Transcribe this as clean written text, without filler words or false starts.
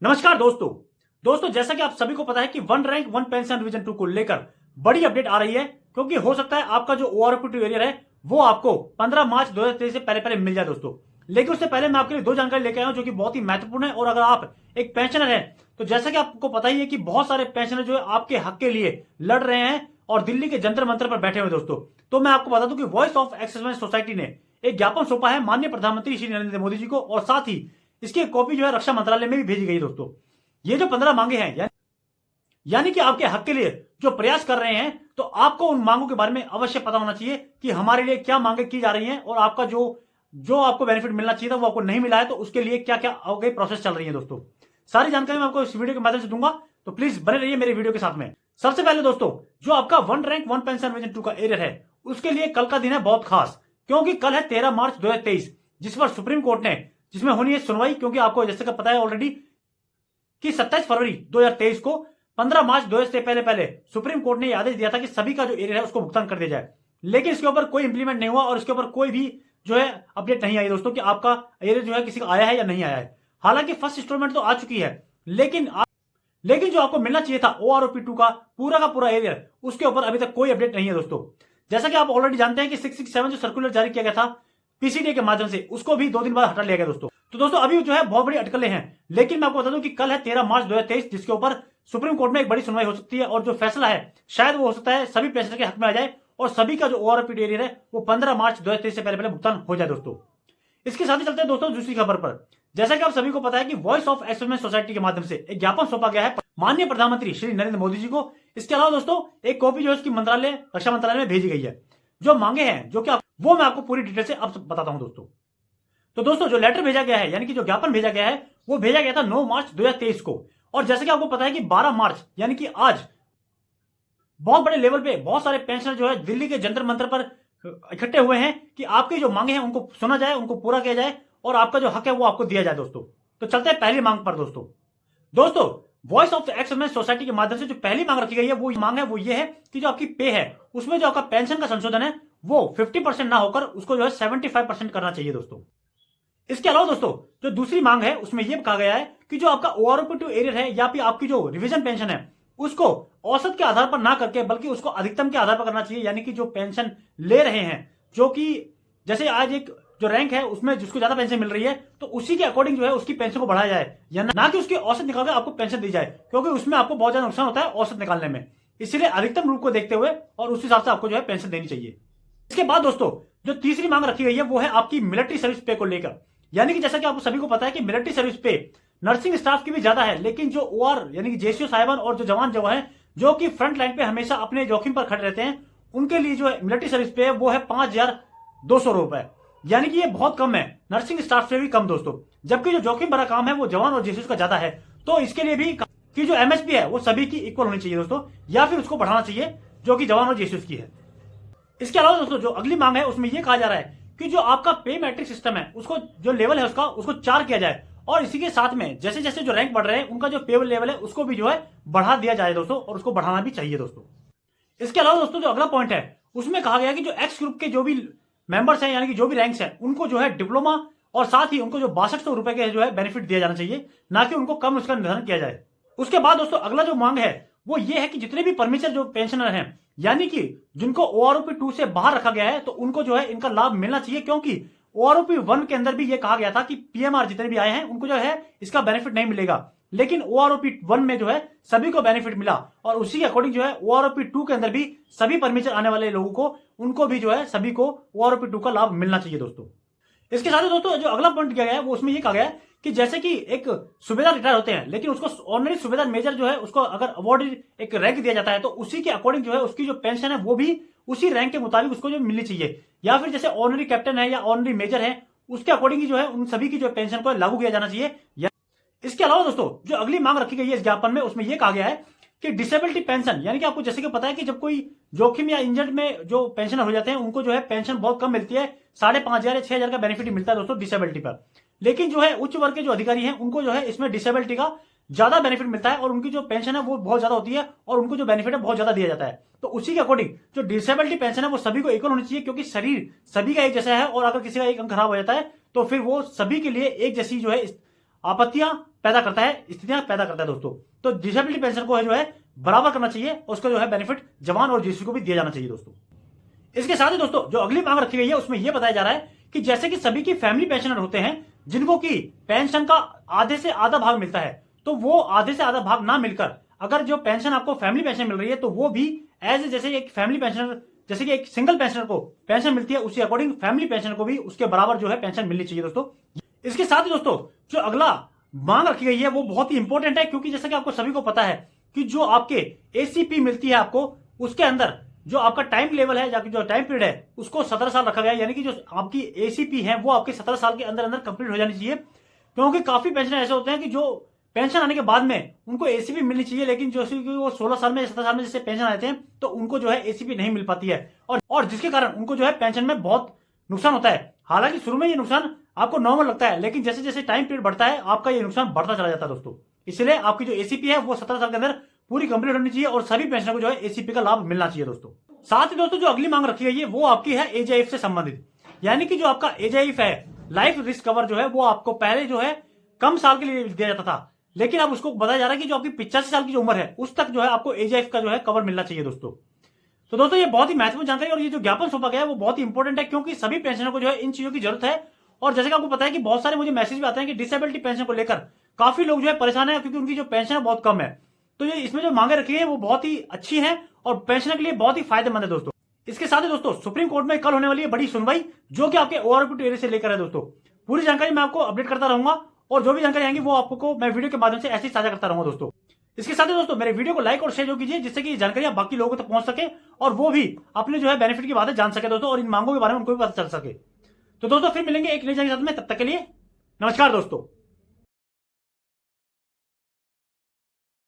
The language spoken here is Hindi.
नमस्कार दोस्तों। जैसा कि आप सभी को पता है कि one rank one pension revision 2 को लेकर बड़ी अपडेट आ रही है, क्योंकि हो सकता है आपका जो ओआरओपी एरियर है वो आपको 15 मार्च 2023 से पहले पहले मिल जाए दोस्तों। लेकिन उससे पहले मैं आपके लिए दो जानकारी लेकर आया हूं जो कि बहुत ही महत्वपूर्ण है। और अगर आप एक पेंशनर है तो जैसा कि आपको पता ही है कि बहुत सारे पेंशनर जो है आपके हक के लिए लड़ रहे हैं और दिल्ली के जंतर मंतर पर बैठे हुए दोस्तों। तो मैं आपको बता दूं कि वॉइस ऑफ एक्सरसाइज सोसाइटी ने एक ज्ञापन सौंपा है माननीय प्रधानमंत्री श्री नरेंद्र मोदी जी को, और साथ ही इसकी एक कॉपी जो है रक्षा मंत्रालय में भी भेजी गई दोस्तों। ये जो 15 मांगे हैं यानी कि आपके हक के लिए जो प्रयास कर रहे हैं, तो आपको उन मांगों के बारे में अवश्य पता होना चाहिए कि हमारे लिए क्या मांगे की जा रही हैं और आपका जो जो आपको बेनिफिट मिलना चाहिए था वो आपको नहीं मिला है, तो उसके लिए क्या क्या आगे प्रोसेस चल रही है दोस्तों। सारी जानकारी मैं आपको इस वीडियो के माध्यम से दूंगा, तो प्लीज बने रहिए मेरे वीडियो के साथ में। सबसे पहले दोस्तों, जो आपका one rank one pension revision 2 का एरियर है उसके लिए कल का दिन है बहुत खास, क्योंकि कल है 13 मार्च 2023, जिस पर सुप्रीम कोर्ट ने जिसमें होनी है सुनवाई। क्योंकि आपको जैसे का पता है ऑलरेडी कि 27 फरवरी 2023 को 15 मार्च 2023 से पहले पहले सुप्रीम कोर्ट ने आदेश दिया था कि सभी का जो एरियर है उसको भुगतान कर दिया जाए। लेकिन इसके ऊपर कोई इंप्लीमेंट नहीं हुआ और इसके ऊपर कोई भी जो है अपडेट नहीं आई दोस्तों कि आपका एरियर जो है किसी का आया है या नहीं आया है। हालांकि फर्स्ट इंस्टॉलमेंट तो आ चुकी है, लेकिन जो आपको मिलना चाहिए था ओआरओपी 2 का पूरा एरियर, उसके ऊपर अभी तक कोई अपडेट नहीं है दोस्तों। जैसा कि आप ऑलरेडी जानते हैं कि 667 जो सर्कुलर जारी किया गया था पीसीडीए के माध्यम से, उसको भी 2 दिन बाद हटा लिया गया दोस्तों। तो दोस्तों अभी जो है बहुत बड़ी अटकलें हैं, लेकिन मैं आपको बता दूं कि कल है 13 मार्च 2023, जिसके ऊपर सुप्रीम कोर्ट में एक बड़ी सुनवाई हो सकती है और जो फैसला है शायद वो हो सकता है सभी पेंशनर के हक में आ जाए और सभी का जो ओआरओपी एरियर है वो 15 मार्च 2023 से पहले पहले भुगतान हो जाए दोस्तों। इसके साथ ही चलते हैं दोस्तों दूसरी खबर पर। जैसा कि आप सभी को पता है कि वॉइस ऑफ एक्सरसाइज सोसाइटी के माध्यम से एक ज्ञापन सौंपा गया है माननीय प्रधानमंत्री श्री नरेंद्र मोदी जी को। इसके अलावा दोस्तों एक कॉपी जो है उसकी रक्षा मंत्रालय में भेजी गई है। जो मांगे हैं जो कि वो मैं आपको पूरी डिटेल से अब बताता हूं दोस्तों। तो दोस्तों जो लेटर भेजा गया है यानी कि जो ज्ञापन भेजा गया है वो भेजा गया था 9 मार्च 2023 को। और जैसे कि आपको पता है कि 12 मार्च यानी कि आज बहुत बड़े लेवल पे बहुत सारे पेंशनर जो है दिल्ली के जंतर मंतर पर इकट्ठे हुए हैं कि आपकी जो मांगे हैं उनको सुना जाए, उनको पूरा किया जाए और आपका जो हक है वो आपको दिया जाए दोस्तों। तो चलते हैं पहली मांग पर दोस्तों वॉइस ऑफ एक्सरसाइज सोसाइटी के माध्यम से जो पहली मांग रखी गई है वो ये है कि जो आपकी पे है उसमें जो आपका पेंशन का संशोधन है वो 50% ना होकर उसको जो है 75% करना चाहिए दोस्तों। इसके अलावा दोस्तों जो दूसरी मांग है उसमें यह कहा गया है कि जो आपका ओआरओपी एरियर है या फिर आपकी जो रिवीजन पेंशन है उसको औसत के आधार पर ना करके बल्कि उसको अधिकतम के आधार पर करना चाहिए। यानी कि जो पेंशन ले रहे हैं, जो कि जैसे आज एक जो रैंक है उसमें जिसको ज्यादा पेंशन मिल रही है तो उसी के अकॉर्डिंग जो है उसकी पेंशन को बढ़ाया जाए, या ना कि उसकी औसत निकालकर आपको पेंशन दी जाए, क्योंकि उसमें आपको बहुत ज्यादा नुकसान होता है औसत निकालने में। इसलिए अधिकतम रूप को देखते हुए और उस हिसाब से आपको जो है पेंशन देनी चाहिए। इसके बाद दोस्तों जो तीसरी मांग रखी गई है वो है आपकी मिलिट्री सर्विस पे को लेकर। यानी कि जैसा कि आप सभी को पता है कि मिलिट्री सर्विस पे नर्सिंग स्टाफ की भी ज्यादा है, लेकिन जो ओआर यानी कि जेसीओ साहिबान और जो जवान जो है जो कि फ्रंट लाइन पे हमेशा अपने जोखिम पर खड़े रहते हैं, उनके लिए जो है मिलिट्री सर्विस पे वो है 5200 रुपए। यानी कि ये बहुत कम है, नर्सिंग स्टाफ से भी कम दोस्तों। जबकि जो जोखिम भरा काम है वो जवान और जेसीओ का ज्यादा है। तो इसके लिए भी कि जो एमएसपी है वो सभी की इक्वल होनी चाहिए दोस्तों, या फिर उसको बढ़ाना चाहिए जो कि जवान और जेसीओ की है। इसके अलावा दोस्तों जो अगली मांग है उसमें यह कहा जा रहा है कि जो आपका पे मैट्रिक सिस्टम है उसको जो लेवल है उसको 4 किया जाए, और इसी के साथ में जैसे जैसे जो रैंक बढ़ रहे हैं उनका जो पे लेवल है उसको भी जो है बढ़ा दिया जाए दोस्तों, और उसको बढ़ाना भी चाहिए दोस्तों। इसके अलावा दोस्तों जो अगला पॉइंट है उसमें कहा गया कि जो एक्स ग्रुप के जो भी मेंबर्स हैं यानी कि जो भी रैंक्स हैं उनको जो है डिप्लोमा और साथ ही उनको जो 6200 रुपए के जो है बेनिफिट दिया जाना चाहिए, ना कि उनको कम उसका निर्धारण किया जाए। उसके बाद दोस्तों अगला जो मांग है वो ये है कि जितने भी परमिशन जो पेंशनर हैं यानी कि जिनको ओआरओपी 2 से बाहर रखा गया है तो उनको जो है इनका लाभ मिलना चाहिए, क्योंकि ओआरओपी 1 के अंदर भी ये कहा गया था कि पीएमआर जितने भी आए हैं उनको जो है इसका बेनिफिट नहीं मिलेगा, लेकिन ओआरओपी 1 में जो है सभी को बेनिफिट मिला और उसी के अकॉर्डिंग जो है ओआरओपी 2 के अंदर भी सभी परमिशन आने वाले लोगों को उनको भी जो है सभी को ओआरओपी 2 का लाभ मिलना चाहिए दोस्तों। इसके साथ ही दोस्तों जो अगला पॉइंट किया गया है वो उसमें ये कहा गया है कि जैसे कि एक सूबेदार रिटायर होते हैं लेकिन उसको ऑनरी सूबेदार मेजर जो है उसको अगर अवार्ड एक रैंक दिया जाता है तो उसी के अकॉर्डिंग जो है उसकी जो पेंशन है वो भी उसी रैंक के मुताबिक उसको जो मिलनी चाहिए, या फिर जैसे ऑनरी कैप्टन है या ऑनरी मेजर है उसके अकॉर्डिंग जो है उन सभी की जो पेंशन को लागू किया जाना चाहिए। इसके अलावा दोस्तों जो अगली मांग रखी गई है इस ज्ञापन में उसमें यह कहा गया है कि डिसेबिलिटी पेंशन, यानी कि आपको जैसे कि पता है कि जब कोई जोखिम या इंजर्ड में जो पेंशनर हो जाते हैं उनको जो है पेंशन बहुत कम मिलती है, 5500 या 6000 का बेनिफिट मिलता है दोस्तों डिसेबिलिटी पर। लेकिन जो है उच्च वर्ग के जो अधिकारी हैं उनको जो है इसमें डिसेबिलिटी का ज्यादा बेनिफिट मिलता है और उनकी जो पेंशन है वो बहुत ज्यादा होती है और उनको जो बेनिफिट है बहुत ज्यादा दिया जाता है। तो उसी के अकॉर्डिंग जो डिसेबिलिटी पेंशन है वो सभी को इक्वल होनी चाहिए, क्योंकि शरीर सभी का एक जैसा है और अगर किसी का एक अंग खराब हो जाता है तो फिर वो सभी के लिए एक जैसी जो है आपत्तियां पैदा करता है, स्थितियां पैदा करता है दोस्तों। तो डिसेबिलिटी पेंशन को जो है बराबर करना चाहिए, उसका जो है बेनिफिट जवान और जीएसटी को भी दिया जाना चाहिए दोस्तों। इसके साथ ही दोस्तों जो अगली मांग रखी गई है उसमें यह बताया जा रहा है कि जैसे कि सभी की फैमिली पेंशनर होते हैं जिनको की पेंशन का आधे से आधा भाग मिलता है, तो वो आधे से आधा भाग ना मिलकर अगर जो पेंशन आपको फैमिली पेंशन मिल रही है तो वो भी एज जैसे एक फैमिली पेंशनर, जैसे कि एक सिंगल पेंशनर को पेंशन मिलती है उसी अकॉर्डिंग फैमिली पेंशनर को भी उसके बराबर जो है पेंशन मिलनी चाहिए दोस्तों। इसके साथ ही दोस्तों जो अगला मांग रखी गई है वो बहुत ही इंपॉर्टेंट है, क्योंकि जैसा कि आपको सभी को पता है कि जो आपके एसीपी मिलती है आपको, उसके अंदर जो आपका टाइम लेवल है, जो टाइम पीरियड है उसको 17 साल रखा गया है। यानी कि जो आपकी एसीपी है वो आपके 17 साल के अंदर अंदर कंप्लीट हो जानी चाहिए, क्योंकि काफी पेंशन ऐसे होते हैं कि जो पेंशन आने के बाद में उनको एसीपी मिलनी चाहिए, लेकिन जो वो 16 साल में 17 साल में जैसे पेंशन आते हैं तो उनको जो है एसीपी नहीं मिल पाती है, और जिसके कारण उनको जो है पेंशन में बहुत नुकसान होता है। हालांकि शुरू में ये नुकसान आपको नॉर्मल लगता है, लेकिन जैसे जैसे टाइम पीरियड बढ़ता है आपका ये नुकसान बढ़ता चला जाता है दोस्तों। इसलिए आपकी जो एसीपी है वो 17 साल के अंदर पूरी कंप्लीट होनी चाहिए और सभी पेंशनर को जो है एसीपी का लाभ मिलना चाहिए दोस्तों। साथ ही दोस्तों जो अगली मांग रखी गई है वो आपकी है एजेआईएफ से संबंधित, यानी कि जो आपका एजेआईएफ है लाइफ रिस्क कवर जो है वो आपको पहले जो है कम साल के लिए दिया जाता था, लेकिन अब उसको बताया जा रहा है कि जो आपकी 85 साल की जो उम्र है उस तक जो है आपको एजेआईएफ का जो है कवर मिलना चाहिए दोस्तों। तो दोस्तों ये बहुत ही महत्वपूर्ण जानकारी और ये जो ज्ञापन सौंपा गया है वो बहुत ही इंपॉर्टेंट है, क्योंकि सभी पेंशनर को जो है इन चीजों की जरूरत है। और जैसे कि आपको पता है कि बहुत सारे मुझे मैसेज भी आते हैं कि डिसेबिलिटी पेंशन को लेकर काफी लोग जो है परेशान है, क्योंकि उनकी जो पेंशन है बहुत कम है। तो ये इसमें जो मांगे रखी है वो बहुत ही अच्छी है और पेंशनर के लिए बहुत ही फायदेमंद है दोस्तों। इसके साथ ही दोस्तों सुप्रीम कोर्ट में कल होने वाली है बड़ी सुनवाई, जो कि आपके ओआरओपी एरिया से लेकर है दोस्तों। पूरी जानकारी मैं आपको अपडेट करता रहूंगा और जो भी जानकारी आएंगी वो आपको मैं वीडियो के माध्यम से ऐसे ही साझा करता रहूंगा दोस्तों। इसके साथ ही दोस्तों मेरे वीडियो को लाइक और शेयर कीजिए, जिससे कि जानकारी बाकी लोगों तक पहुंच सके और वो भी अपने जो है बेनिफिट की बातें जान सके दोस्तों, और इन मांगों के बारे में उनको भी पता चल सके। तो दोस्तों फिर मिलेंगे एक नई जानकारी के साथ में, तब तक के लिए नमस्कार दोस्तों।